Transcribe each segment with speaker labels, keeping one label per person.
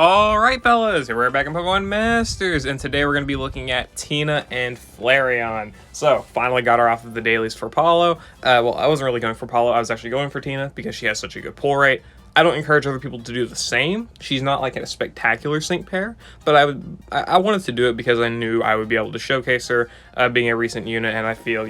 Speaker 1: Alright fellas, here we're back in Pokemon Masters, and today we're going to be looking at Tina and Flareon. So, finally got her off of the dailies for Paulo. Well, I wasn't really going for Paulo, I was actually going for Tina because she has such a good pull rate. I don't encourage other people to do the same. She's not like a spectacular sync pair, but I wanted to do it because I knew I would be able to showcase her, being a recent unit, and I feel,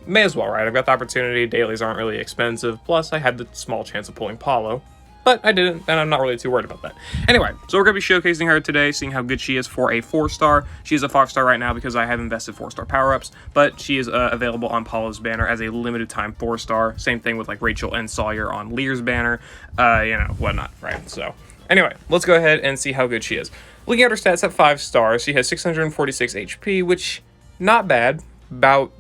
Speaker 1: may as well, right? I've got the opportunity, dailies aren't really expensive, plus I had the small chance of pulling Paulo. But I didn't, and I'm not really too worried about that. Anyway, so we're going to be showcasing her today, seeing how good she is for a 4-star. She is a 5-star right now because I have invested 4-star power-ups, but she is available on Paulo's banner as a limited-time 4-star. Same thing with like Rachel and Sawyer on Lear's banner, whatnot, right? So anyway, let's go ahead and see how good she is. Looking at her stats at 5 stars, she has 646 HP, which, not bad, about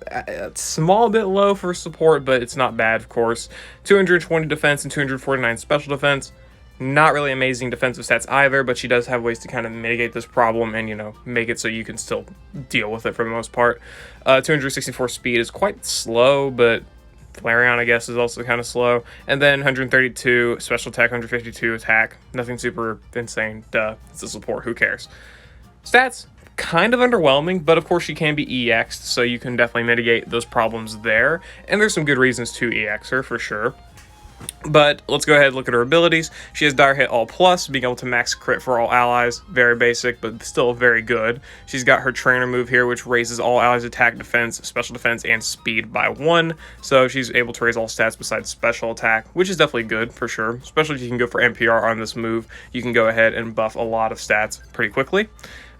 Speaker 1: a small bit low for support, but it's not bad, of course. 220 defense and 249 special defense. Not really amazing defensive stats either, but she does have ways to kind of mitigate this problem and, make it so you can still deal with it for the most part. 264 speed is quite slow, but Flareon, I guess, is also kind of slow. And then 132 special attack, 152 attack. Nothing super insane. Duh. It's a support. Who cares? Stats, kind of underwhelming, but of course she can be EX'd, so you can definitely mitigate those problems there. And there's some good reasons to EX her, for sure. But let's go ahead and look at her abilities. She has Dire Hit All Plus, being able to max crit for all allies. Very basic, but still very good. She's got her trainer move here, which raises all allies' attack, defense, special defense, and speed by 1. So she's able to raise all stats besides special attack, which is definitely good, for sure. Especially if you can go for NPR on this move, you can go ahead and buff a lot of stats pretty quickly.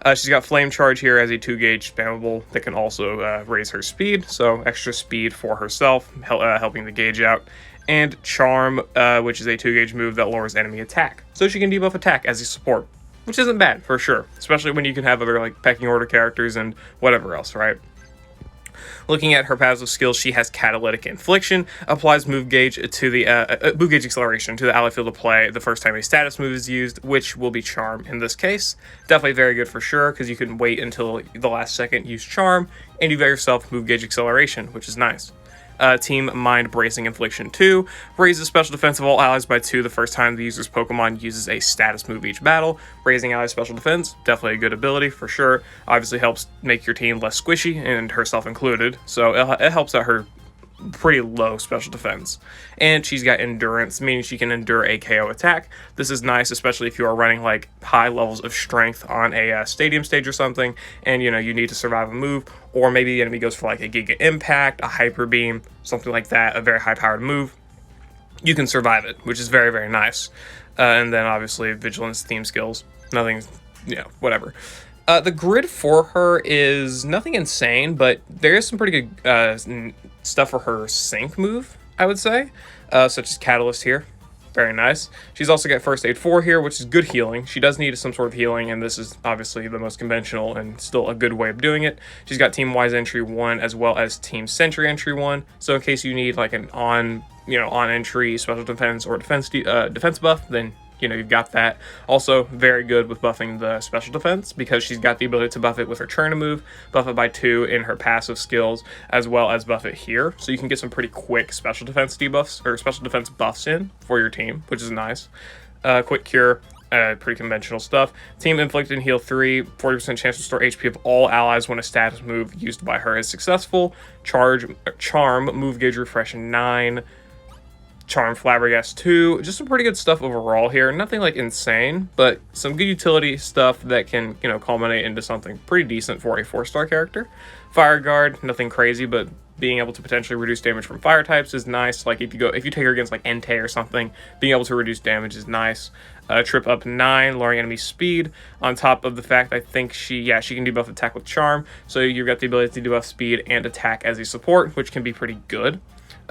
Speaker 1: She's got Flame Charge here as a 2-gauge spammable that can also raise her speed, so extra speed for herself, helping the gauge out. And Charm, which is a 2-gauge move that lowers enemy attack. So she can debuff attack as a support, which isn't bad, for sure. Especially when you can have other like pecking order characters and whatever else, right? Looking at her passive skills, she has Catalytic Infliction, applies move gauge to the move gauge acceleration to the ally field of play the first time a status move is used, which will be Charm in this case. Definitely very good for sure, because you can wait until the last second, use Charm, and you get yourself move gauge acceleration, which is nice. Team Mind Bracing Infliction 2 raises special defense of all allies by 2 the first time the user's Pokemon uses a status move each battle. Raising ally special defense, definitely a good ability for sure. Obviously helps make your team less squishy, and herself included, so it helps out her pretty low special defense. And she's got Endurance, meaning she can endure a KO attack. This is nice, especially if you are running like high levels of strength on a stadium stage or something, and you need to survive a move, or maybe the enemy goes for like a Giga Impact, a Hyper Beam, something like that, a very high powered move. You can survive it, which is very, very nice. And then obviously Vigilance, Theme Skills, nothing, whatever. The grid for her is nothing insane, but there is some pretty good stuff for her sync move, I would say, such as Catalyst here. Very nice. She's also got First Aid 4 here, which is good healing. She does need some sort of healing, and this is obviously the most conventional and still a good way of doing it. She's got Team Wise Entry 1 as well as Team Sentry Entry 1, so in case you need like an on-entry special defense or defense buff, then you've got that. Also, very good with buffing the special defense because she's got the ability to buff it with her trainer move, buff it by 2 in her passive skills, as well as buff it here. So you can get some pretty quick special defense debuffs, or special defense buffs in for your team, which is nice. Quick Cure, pretty conventional stuff. Team Inflict and Heal 3, 40% chance to restore HP of all allies when a status move used by her is successful. Charm, Move Gauge Refresh 9, Charm Flabbergast 2, just some pretty good stuff overall here. Nothing like insane, but some good utility stuff that can, culminate into something pretty decent for a 4-star character. Fire Guard, nothing crazy, but being able to potentially reduce damage from fire types is nice. Like if you take her against like Entei or something, being able to reduce damage is nice. Trip up 9, lowering enemy speed, on top of the fact I think she can debuff attack with Charm, so you've got the ability to debuff speed and attack as a support, which can be pretty good.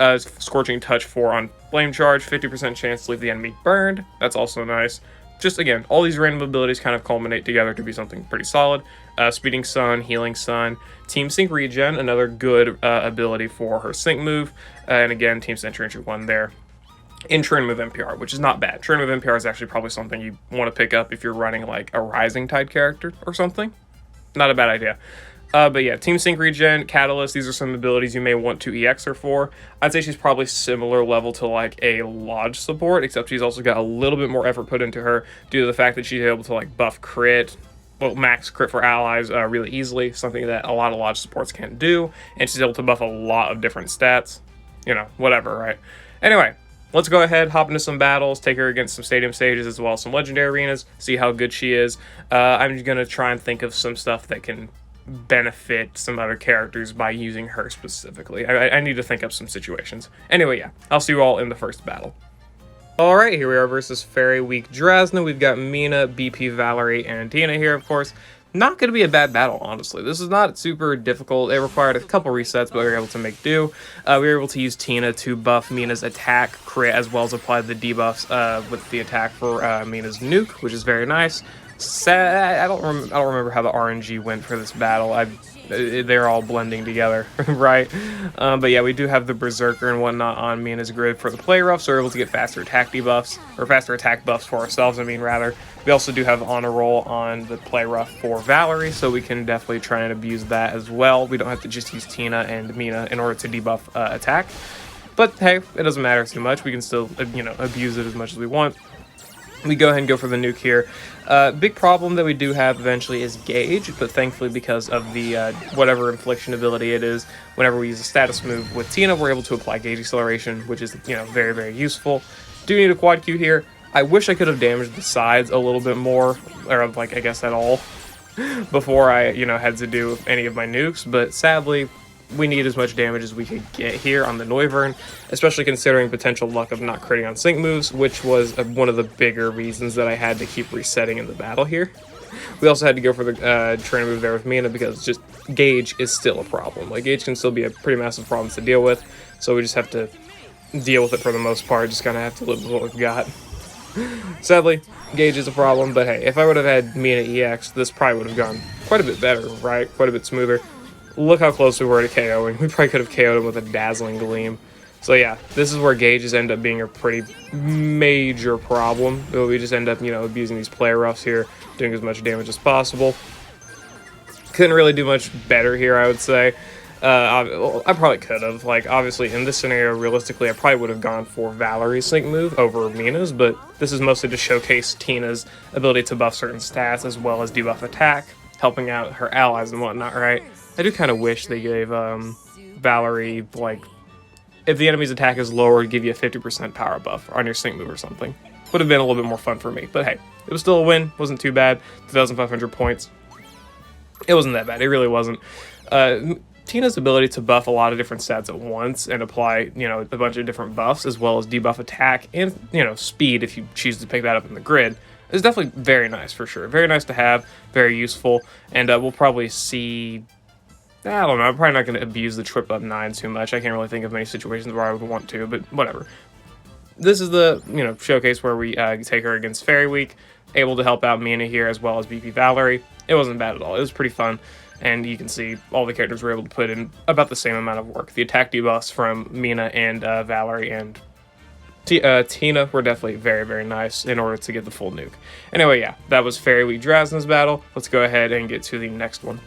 Speaker 1: Scorching Touch 4 on Flame Charge, 50% chance to leave the enemy burned. That's also nice. Just again, all these random abilities kind of culminate together to be something pretty solid. Speeding Sun, Healing Sun, Team Sync Regen, another good ability for her sync move, and again, Team Sentry Entry 1 there. In Train Move NPR, which is not bad. Train Move NPR is actually probably something you want to pick up if you're running like a Rising Tide character or something. Not a bad idea. But yeah, Team Sync Regen, Catalyst, these are some abilities you may want to EX her for. I'd say she's probably similar level to like a Lodge support, except she's also got a little bit more effort put into her due to the fact that she's able to like buff crit, well, max crit for allies really easily, something that a lot of Lodge supports can't do, and she's able to buff a lot of different stats. You know, whatever, right? Anyway, let's go ahead, hop into some battles, take her against some stadium stages as well as some legendary arenas, see how good she is. I'm going to try and think of some stuff that can benefit some other characters by using her specifically. I need to think up some situations. Anyway, yeah, I'll see you all in the first battle. Alright, here we are versus Fairy Week Drazna. We've got Mina, BP, Valerie, and Tina here, of course. Not going to be a bad battle, honestly. This is not super difficult. It required a couple resets, but we were able to make do. We were able to use Tina to buff Mina's attack, crit, as well as apply the debuffs with the attack for Mina's nuke, which is very nice. I don't remember how the RNG went for this battle. They're all blending together, right? But yeah, we do have the Berserker and whatnot on Mina's grid for the play rough, so we're able to get faster attack debuffs, or faster attack buffs for ourselves, rather. We also do have honor roll on the play rough for Valerie, so we can definitely try and abuse that as well. We don't have to just use Tina and Mina in order to debuff attack. But hey, it doesn't matter too much. We can still, abuse it as much as we want. We go ahead and go for the nuke here. Big problem that we do have eventually is gauge, but thankfully because of the whatever infliction ability it is, whenever we use a status move with Tina, we're able to apply gauge acceleration, which is, very, very useful. Do need a quad Q here. I wish I could have damaged the sides a little bit more, or like I guess at all, before I, had to do any of my nukes, but sadly, we need as much damage as we could get here on the Noivern, especially considering potential luck of not critting on sync moves, which was one of the bigger reasons that I had to keep resetting in the battle here. We also had to go for the trainer move there with Mina because just gauge is still a problem. Like, gauge can still be a pretty massive problem to deal with, so we just have to deal with it for the most part, just kind of have to live with what we've got. Sadly, gauge is a problem, but hey, if I would have had Mina EX, this probably would have gone quite a bit better, right? Quite a bit smoother. Look how close we were to KOing. We probably could have KO'd him with a dazzling gleam. So yeah, this is where gauges end up being a pretty major problem. We just end up, abusing these player roughs here, doing as much damage as possible. Couldn't really do much better here, I would say. I probably could have. Like, obviously, in this scenario, realistically, I probably would have gone for Valerie's sync move over Mina's, but this is mostly to showcase Tina's ability to buff certain stats as well as debuff attack, helping out her allies and whatnot, right? I do kind of wish they gave Valerie, like, if the enemy's attack is lower, give you a 50% power buff on your sync move or something. Would have been a little bit more fun for me, but hey, it was still a win. Wasn't too bad. 2,500 points. It wasn't that bad. It really wasn't. Tina's ability to buff a lot of different stats at once and apply, a bunch of different buffs as well as debuff attack and, speed if you choose to pick that up in the grid is definitely very nice for sure. Very nice to have, very useful, and we'll probably see... I don't know, I'm probably not going to abuse the trip up 9 too much. I can't really think of many situations where I would want to, but whatever. This is the, showcase where we take her against Fairy Week, able to help out Mina here as well as BP Valerie. It wasn't bad at all. It was pretty fun, and you can see all the characters were able to put in about the same amount of work. The attack debuffs from Mina and Valerie and Tina were definitely very, very nice in order to get the full nuke. Anyway, yeah, that was Fairy Week Drazna's battle. Let's go ahead and get to the next one.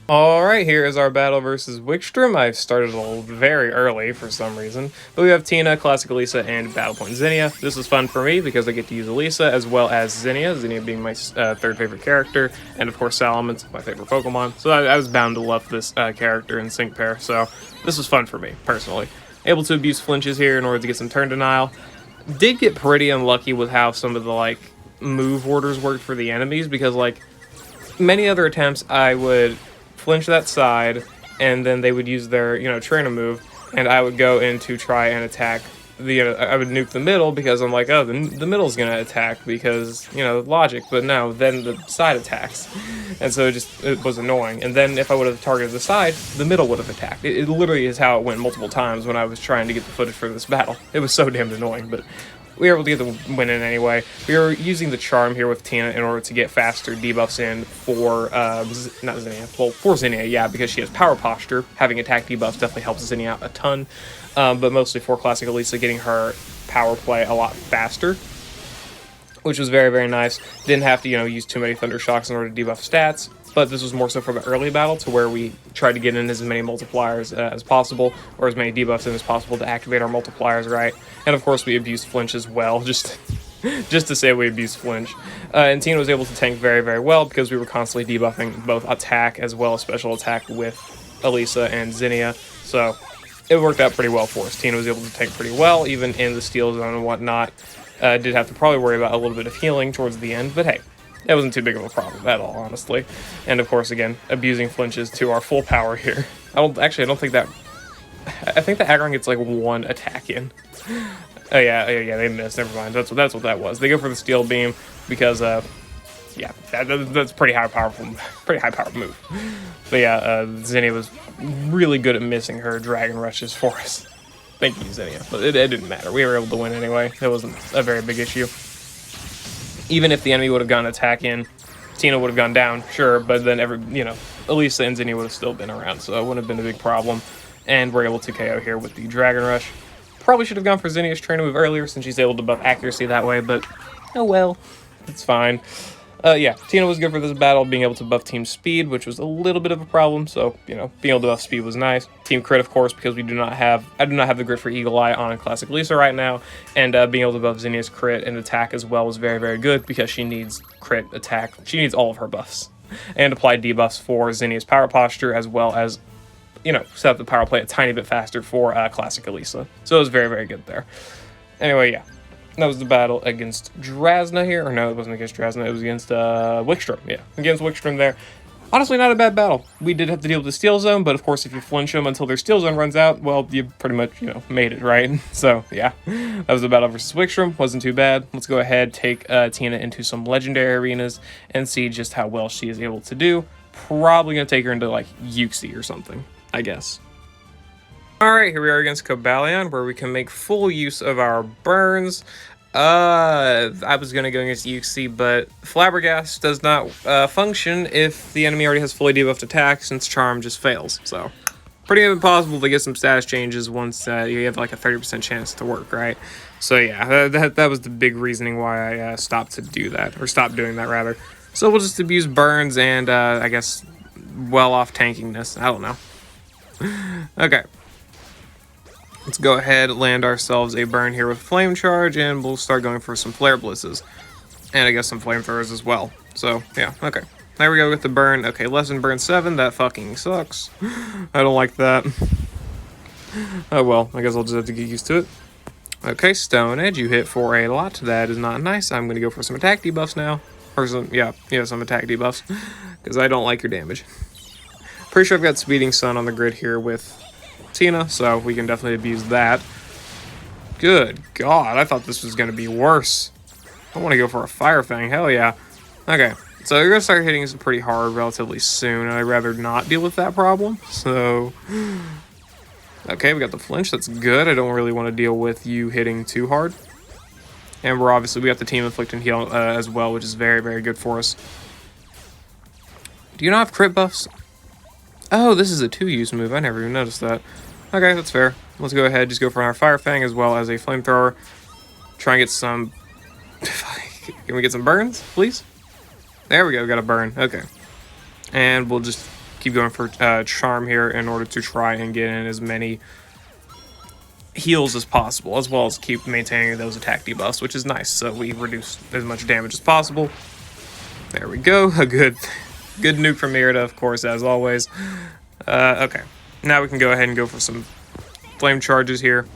Speaker 1: Alright, here is our battle versus Wickstrom. I started a little very early for some reason. But we have Tina, Classic Elisa, and Battle Point Zinnia. This is fun for me because I get to use Elisa as well as Zinnia. Zinnia being my third favorite character. And of course Salamon's my favorite Pokemon. So I was bound to love this character in sync pair. So this was fun for me, personally. Able to abuse flinches here in order to get some turn denial. Did get pretty unlucky with how some of the move orders worked for the enemies. Because many other attempts I would... flinch that side, and then they would use their, trainer move, and I would go in to try and attack the, I would nuke the middle because I'm like, oh, the middle's gonna attack because, logic, but no, then the side attacks. And so it was annoying. And then if I would have targeted the side, the middle would have attacked. It literally is how it went multiple times when I was trying to get the footage for this battle. It was so damn annoying, but we were able to get the win in anyway. We were using the charm here with Tina in order to get faster debuffs in for, not Zinnia, well, for Zinnia, yeah, because she has power posture. Having attack debuffs definitely helps Zinnia out a ton, but mostly for Classic Elisa, getting her power play a lot faster, which was very, very nice. Didn't have to, use too many Thunder Shocks in order to debuff stats. but this was more so for the early battle, to where we tried to get in as many multipliers as possible, or as many debuffs in as possible to activate our multipliers right. And of course we abused flinch as well, just to say we abused flinch. And Tina was able to tank very, very well because we were constantly debuffing both attack as well as special attack with Elisa and Zinnia, so it worked out pretty well for us. Tina was able to tank pretty well, even in the steel zone and whatnot. Did have to probably worry about a little bit of healing towards the end, but hey, it wasn't too big of a problem at all, honestly. And of course, again, abusing flinches to our full power here. I don't think that... I think the aggron gets like 1 attack in. Oh yeah, they missed. Never mind. That's what that was. They go for the steel beam because, yeah, that's pretty high power move. But yeah, Zinnia was really good at missing her dragon rushes for us. Thank you, Zinnia. But it didn't matter. We were able to win anyway. It wasn't a very big issue. Even if the enemy would have gone attack in, Tina would have gone down, sure, but then Elisa and Zinnia would have still been around, so it wouldn't have been a big problem. And we're able to KO here with the Dragon Rush. Probably should have gone for Zinnia's trainer move earlier since she's able to buff accuracy that way, but oh well, it's fine. Yeah, Tina was good for this battle, being able to buff team speed, which was a little bit of a problem, so, being able to buff speed was nice. Team crit, of course, because I do not have the grit for Eagle Eye on Classic Lisa right now, and being able to buff Zinnia's crit and attack as well was very, very good, because she needs crit, attack, she needs all of her buffs. And apply debuffs for Zinnia's power posture, as well as, set up the power play a tiny bit faster for Classic Elisa. So it was very, very good there. Anyway, yeah. That was the battle against Drazna here. Or no, it wasn't against Drazna. It was against Wickstrom. Yeah, against Wickstrom there. Honestly, not a bad battle. We did have to deal with the steel zone, but of course, if you flinch them until their steel zone runs out, well, you pretty much, made it, right? So, yeah. That was the battle versus Wickstrom. Wasn't too bad. Let's go ahead, take Tina into some legendary arenas and see just how well she is able to do. Probably going to take her into, like, Uxie or something, I guess. Alright, here we are against Cobalion, where we can make full use of our burns. I was going to go against Uxie, but Flabbergast does not function if the enemy already has fully debuffed attack, since Charm just fails. So, pretty impossible to get some status changes once you have like a 30% chance to work, right? So yeah, that was the big reasoning why I stopped doing that rather. So we'll just abuse burns and I guess well-off tankingness. I don't know. Okay. Let's go ahead and land ourselves a burn here with Flame Charge, and we'll start going for some Flare Blitzes. And I guess some Flamethrowers as well. So, yeah, okay. There we go with the burn. Okay, lesson burn 7. That fucking sucks. I don't like that. Oh well, I guess I'll just have to get used to it. Okay, Stone Edge, you hit for a lot. That is not nice. I'm going to go for some attack debuffs now. Or some, yeah, some attack debuffs. Because I don't like your damage. Pretty sure I've got Speeding Sun on the grid here with Tina, so we can definitely abuse that. Good God, I thought this was going to be worse. I want to go for a Fire Fang, hell yeah. Okay, so you're going to start hitting us pretty hard relatively soon, and I'd rather not deal with that problem, so... Okay, we got the flinch, that's good. I don't really want to deal with you hitting too hard. And we got the Team Inflict and Heal as well, which is very, very good for us. Do you not have crit buffs? Oh, this is a 2-use move. I never even noticed that. Okay, that's fair. Let's go ahead, just go for our Fire Fang as well as a Flamethrower. Try and get some... Can we get some burns, please? There we go, got a burn. Okay. And we'll just keep going for Charm here in order to try and get in as many heals as possible, as well as keep maintaining those attack debuffs, which is nice. So we reduce as much damage as possible. There we go. A good nuke from Irida, of course, as always. Okay. Now we can go ahead and go for some flame charges here.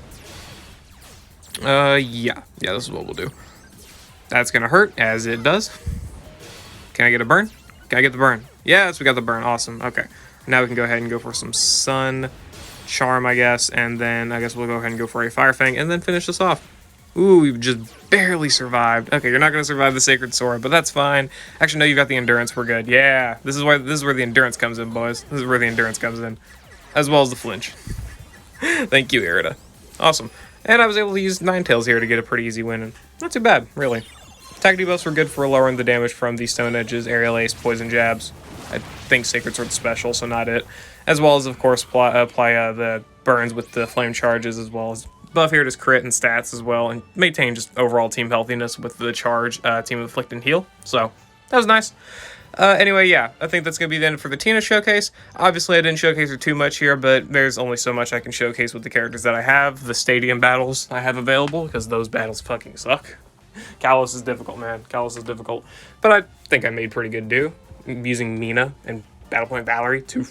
Speaker 1: Yeah, this is what we'll do. That's gonna hurt, as it does. Can I get a burn? Can I get the burn? Yes, we got the burn. Awesome. Okay. Now we can go ahead and go for some Sun Charm, I guess, and then I guess we'll go ahead and go for a Fire Fang, and then finish this off. Ooh, we've just barely survived. Okay, you're not going to survive the Sacred Sword, but that's fine. Actually, no, you've got the Endurance. We're good. Yeah, this is where the Endurance comes in, boys. This is where the Endurance comes in, as well as the flinch. Thank you, Irida. Awesome. And I was able to use Ninetales here to get a pretty easy win, and not too bad, really. Attack debuffs were good for lowering the damage from the Stone Edges, Aerial Ace, Poison Jabs. I think Sacred Sword's special, so not it. As well as, of course, apply the burns with the Flame Charges, as well as buff here to crit and stats as well, and maintain just overall team healthiness with the charge, Team Inflict and Heal. So, that was nice. Anyway, yeah, I think that's going to be the end for the Tina showcase. Obviously, I didn't showcase her too much here, but there's only so much I can showcase with the characters that I have. The stadium battles I have available, because those battles fucking suck. Kalos is difficult, man. Kalos is difficult. But I think I made pretty good do. Using Mina and Battle Point Valerie, 2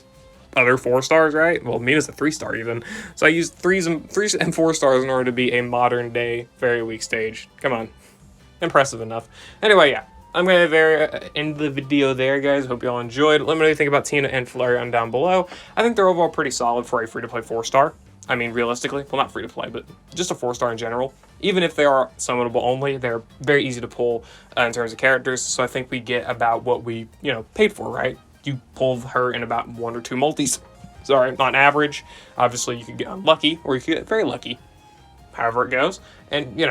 Speaker 1: other 4 stars, right? Well, Mina's a 3-star even. So I used 3s and 4 stars in order to be a modern day very weak stage. Come on. Impressive enough. Anyway, yeah. I'm going to end the video there, guys. Hope you all enjoyed. Let me know what you think about Tina and Flareon down below. I think they're overall pretty solid for a free-to-play 4-star. I mean, realistically. Well, not free-to-play, but just a 4-star in general. Even if they are summonable only, they're very easy to pull in terms of characters. So I think we get about what we, paid for, right? You pull her in about 1 or 2 multis. Sorry, on average. Obviously, you could get unlucky, or you could get very lucky. However it goes. And,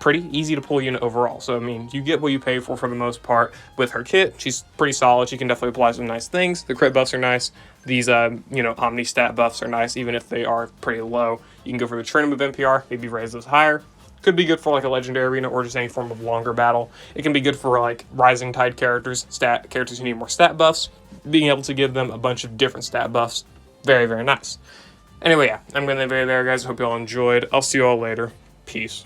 Speaker 1: pretty easy to pull unit overall. So, I mean, you get what you pay for the most part with her kit. She's pretty solid. She can definitely apply some nice things. The crit buffs are nice. These, Omni stat buffs are nice, even if they are pretty low. You can go for the Trina move NPR, maybe raise those higher. Could be good for, like, a Legendary Arena or just any form of longer battle. It can be good for, like, Rising Tide characters who need more stat buffs. Being able to give them a bunch of different stat buffs. Very, very nice. Anyway, yeah, I'm going to leave it there, guys. Hope you all enjoyed. I'll see you all later. Peace.